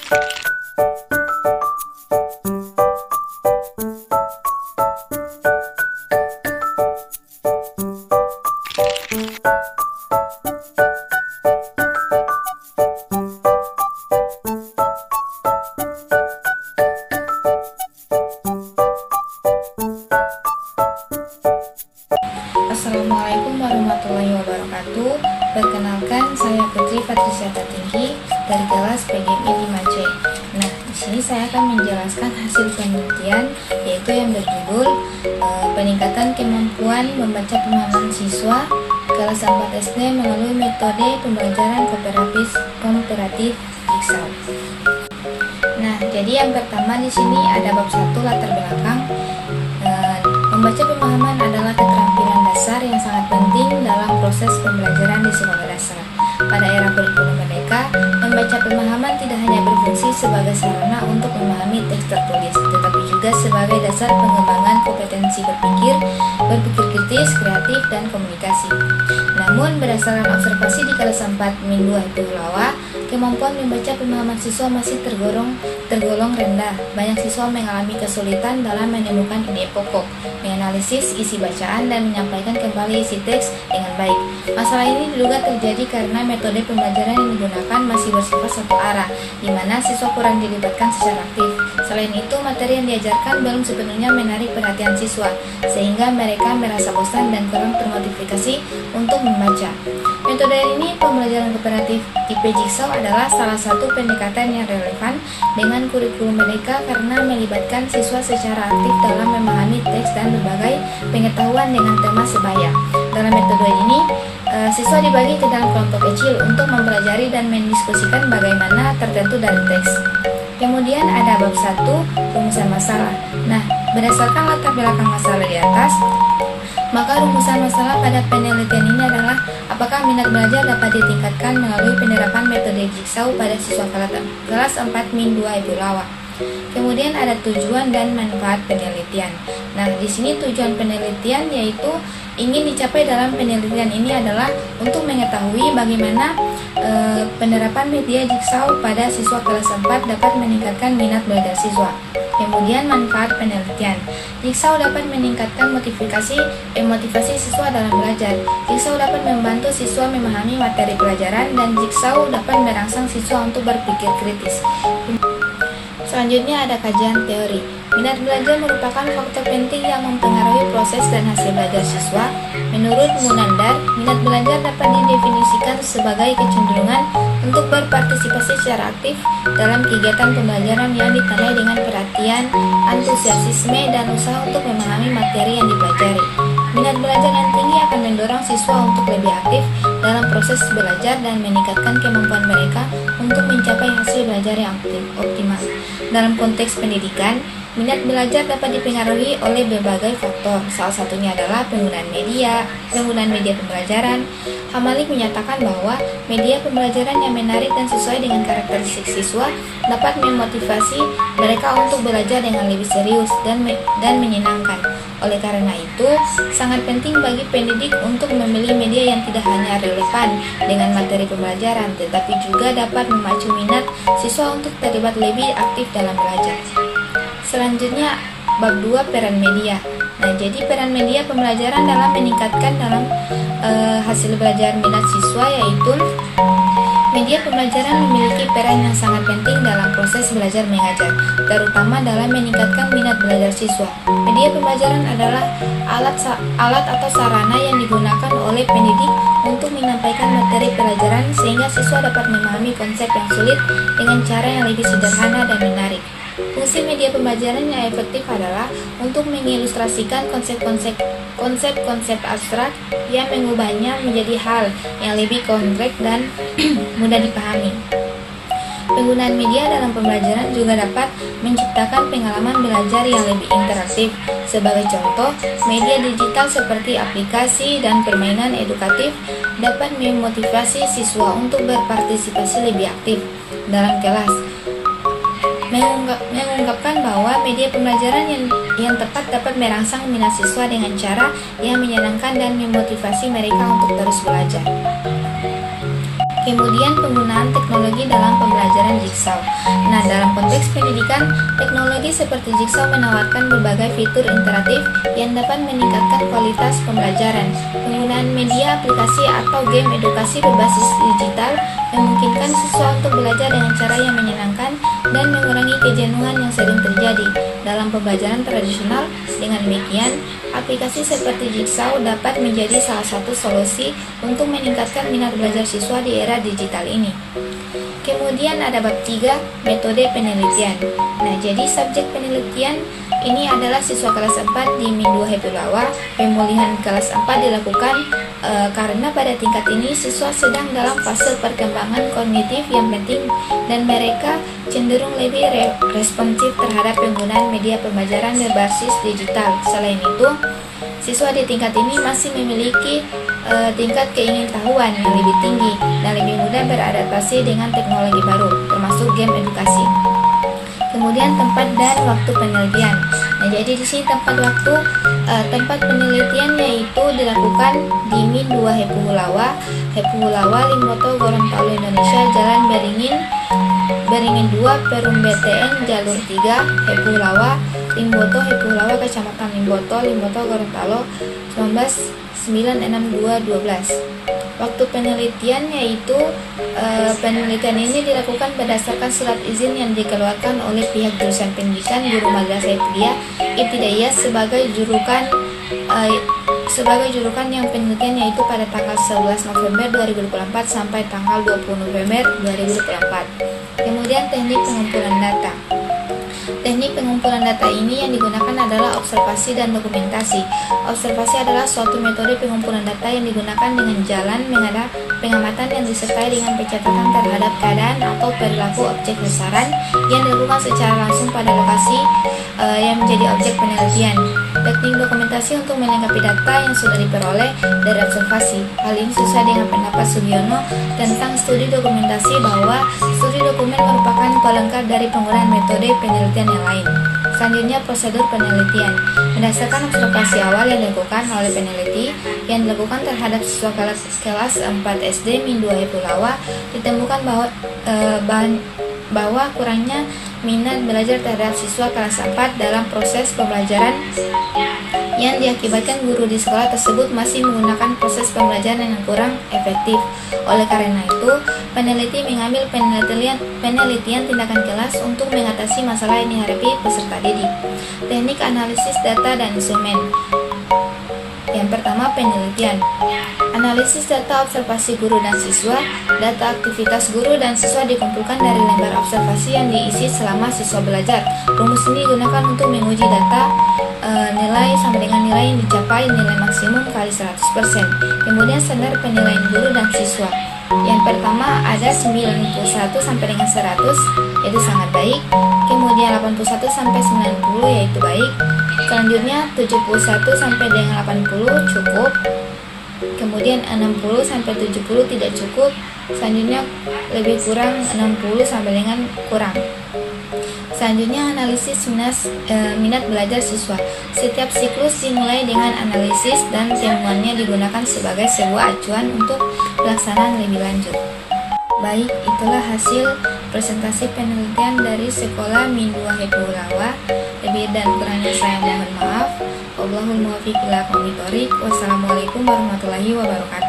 Assalamualaikum warahmatullahi wabarakatuh. Perkenalkan, saya Putri Patricia Tinggi dari kelas PGMI 5C. Nah, di sini saya akan menjelaskan hasil penelitian, yaitu yang berjudul peningkatan kemampuan membaca pemahaman siswa kelas 4 SD melalui metode pembelajaran komparatif Jigsaw. Nah, jadi yang pertama di sini ada bab 1 latar belakang. Membaca pemahaman adalah keterampilan dasar yang sangat penting dalam proses pembelajaran di sekolah dasar. Pada era kurikulum merdeka, membaca pemahaman tidak hanya berfungsi sebagai sarana untuk memahami teks tertulis, tetapi juga sebagai dasar pengembangan kompetensi berpikir kritis, kreatif, dan komunikasi. Namun, berdasarkan observasi di kelas 4 Min 2 Pulau, kemampuan membaca pemahaman siswa masih tergolong rendah. Banyak siswa mengalami kesulitan dalam menemukan ide pokok, menganalisis isi bacaan, dan menyampaikan kembali isi teks dengan baik. Masalah ini diduga terjadi karena metode pembelajaran yang digunakan masih bersifat satu arah, di mana siswa kurang dilibatkan secara aktif. Selain itu, materi yang diajarkan belum sepenuhnya menarik perhatian siswa, sehingga mereka merasa bosan dan kurang termotivasi untuk membaca. Metode ini, pembelajaran kooperatif IP Jigsaw, adalah salah satu pendekatan yang relevan dengan kurikulum merdeka karena melibatkan siswa secara aktif dalam memahami teks dan berbagai pengetahuan dengan tema sebaya. Dalam metode ini, siswa dibagi ke dalam kelompok kecil untuk mempelajari dan mendiskusikan bagaimana tertentu dari teks. Kemudian ada bab 1, rumusan masalah. Nah, berdasarkan latar belakang masalah di atas, maka rumusan masalah pada penelitian ini adalah apakah minat belajar dapat ditingkatkan melalui penerapan metode Jigsaw pada siswa kelas 4 Min 2 Ibu Lawa. Kemudian ada tujuan dan manfaat penelitian. Nah, di sini tujuan penelitian yaitu ingin dicapai dalam penelitian ini adalah untuk mengetahui bagaimana penerapan media Jigsaw pada siswa kelas 4 dapat meningkatkan minat belajar siswa. Kemudian manfaat penelitian. Jigsaw dapat meningkatkan motivasi siswa dalam belajar. Jigsaw dapat membantu siswa memahami materi pelajaran dan Jigsaw dapat merangsang siswa untuk berpikir kritis. Selanjutnya ada kajian teori. Minat belajar merupakan faktor penting yang mempengaruhi proses dan hasil belajar siswa. Menurut Munandar, minat belajar dapat didefinisikan sebagai kecenderungan untuk berpartisipasi secara aktif dalam kegiatan pembelajaran yang ditandai dengan perhatian, antusiasme, dan usaha untuk memahami materi yang dipelajari. Minat belajar yang tinggi akan mendorong siswa untuk lebih aktif dalam proses belajar dan meningkatkan kemampuan mereka untuk mencapai hasil belajar yang optimal. Dalam konteks pendidikan, minat belajar dapat dipengaruhi oleh berbagai faktor. Salah satunya adalah penggunaan media pembelajaran. Hamalik menyatakan bahwa media pembelajaran yang menarik dan sesuai dengan karakteristik siswa dapat memotivasi mereka untuk belajar dengan lebih serius dan menyenangkan. Oleh karena itu, sangat penting bagi pendidik untuk memilih media yang tidak hanya relevan dengan materi pembelajaran, tetapi juga dapat memacu minat siswa untuk terlibat lebih aktif dalam belajar. Selanjutnya, bab 2, peran media. Nah, jadi peran media pembelajaran dalam meningkatkan hasil belajar minat siswa, yaitu media pembelajaran memiliki peran yang sangat penting dalam proses belajar mengajar, terutama dalam meningkatkan minat belajar siswa. Media pembelajaran adalah alat atau sarana yang digunakan oleh pendidik untuk menyampaikan materi pelajaran sehingga siswa dapat memahami konsep yang sulit dengan cara yang lebih sederhana dan menarik. Fungsi media pembelajaran yang efektif adalah untuk mengilustrasikan konsep-konsep abstrak yang mengubahnya menjadi hal yang lebih konkret dan mudah dipahami. Penggunaan media dalam pembelajaran juga dapat menciptakan pengalaman belajar yang lebih interaktif. Sebagai contoh, media digital seperti aplikasi dan permainan edukatif dapat memotivasi siswa untuk berpartisipasi lebih aktif dalam kelas. Mengungkapkan bahwa media pembelajaran yang tepat dapat merangsang minat siswa dengan cara yang menyenangkan dan memotivasi mereka untuk terus belajar. Kemudian penggunaan teknologi dalam pembelajaran Jigsaw. Nah, dalam konteks pendidikan, teknologi seperti Jigsaw menawarkan berbagai fitur interaktif yang dapat meningkatkan kualitas pembelajaran. Penggunaan media, aplikasi, atau game edukasi berbasis digital memungkinkan siswa untuk belajar dengan cara yang menyenangkan dan mengurangi kejenuhan yang sering terjadi dalam pembelajaran tradisional. Dengan demikian, aplikasi seperti Jigsaw dapat menjadi salah satu solusi untuk meningkatkan minat belajar siswa di era digital ini. Kemudian ada bab 3, metode penelitian. Nah, jadi subjek penelitian ini adalah siswa kelas 4 di Min 2 Hepulawa. Pemulihan kelas 4 dilakukan karena pada tingkat ini siswa sedang dalam fase perkembangan kognitif yang penting dan mereka cenderung lebih responsif terhadap penggunaan media pembelajaran berbasis digital. Selain itu, siswa di tingkat ini masih memiliki tingkat keingintahuan yang lebih tinggi dan lebih mudah beradaptasi dengan teknologi baru, termasuk game edukasi. Kemudian tempat dan waktu penelitian. Nah, jadi di sini tempat penelitian yaitu dilakukan di Min 2 Hepulawa, Limboto, Gorontalo, Indonesia, Jalan Beringin 2, Perum BTN, Jalur 3, Hepulawa, Limboto, Kecamatan Limboto, Gorontalo, 19-962-12. Waktu penelitian yaitu penelitian ini dilakukan berdasarkan surat izin yang dikeluarkan oleh pihak jurusan pendidikan Guru Madrasah Ibtidaiyah sebagai jurukan yang penelitian yaitu pada tanggal 11 November 2024 sampai tanggal 20 November 2024. Kemudian teknik pengumpulan data. Teknik pengumpulan data ini yang digunakan adalah observasi dan dokumentasi. Observasi adalah suatu metode pengumpulan data yang digunakan dengan jalan pengamatan yang disertai dengan pencatatan terhadap keadaan atau perilaku objek besaran yang dilakukan secara langsung pada lokasi yang menjadi objek penelitian. Teknik dokumentasi untuk melengkapi data yang sudah diperoleh dari observasi. Hal ini sesuai dengan pendapat Sugiono tentang studi dokumentasi bahwa studi dokumen merupakan pelengkap dari penggunaan metode penelitian yang lain. Selanjutnya, prosedur penelitian. Berdasarkan observasi awal yang dilakukan oleh peneliti yang dilakukan terhadap siswa kelas 4 SD Min 2 Hepulawa, ditemukan bahwa kurangnya minat belajar terhadap siswa kelas 4 dalam proses pembelajaran yang diakibatkan guru di sekolah tersebut masih menggunakan proses pembelajaran yang kurang efektif. Oleh karena itu, peneliti mengambil penelitian tindakan kelas untuk mengatasi masalah yang dihadapi peserta didik. Teknik analisis data dan instrumen. Yang pertama, penelitian. Analisis data observasi guru dan siswa. Data aktivitas guru dan siswa dikumpulkan dari lembar observasi yang diisi selama siswa belajar. Rumus ini digunakan untuk menguji data nilai sama dengan nilai yang dicapai nilai maksimum kali 100%. Kemudian standar penilaian guru dan siswa. Yang pertama ada 91 sampai dengan 100 yaitu sangat baik. Kemudian 81 sampai 90 yaitu baik. Selanjutnya 71 sampai dengan 80 cukup. Kemudian 60 sampai 70 tidak cukup. Selanjutnya lebih kurang 60 sampai dengan kurang. Selanjutnya analisis minat belajar siswa. Setiap siklus dimulai dengan analisis dan temuannya digunakan sebagai sebuah acuan untuk pelaksanaan lebih lanjut. Baik, itulah hasil presentasi penelitian dari Sekolah Min 2 Hepulawa. Lebih dan kurangnya saya mohon maaf. Wallahul muwaffiq ila aqwamit thoriq. Wassalamualaikum warahmatullahi wabarakatuh.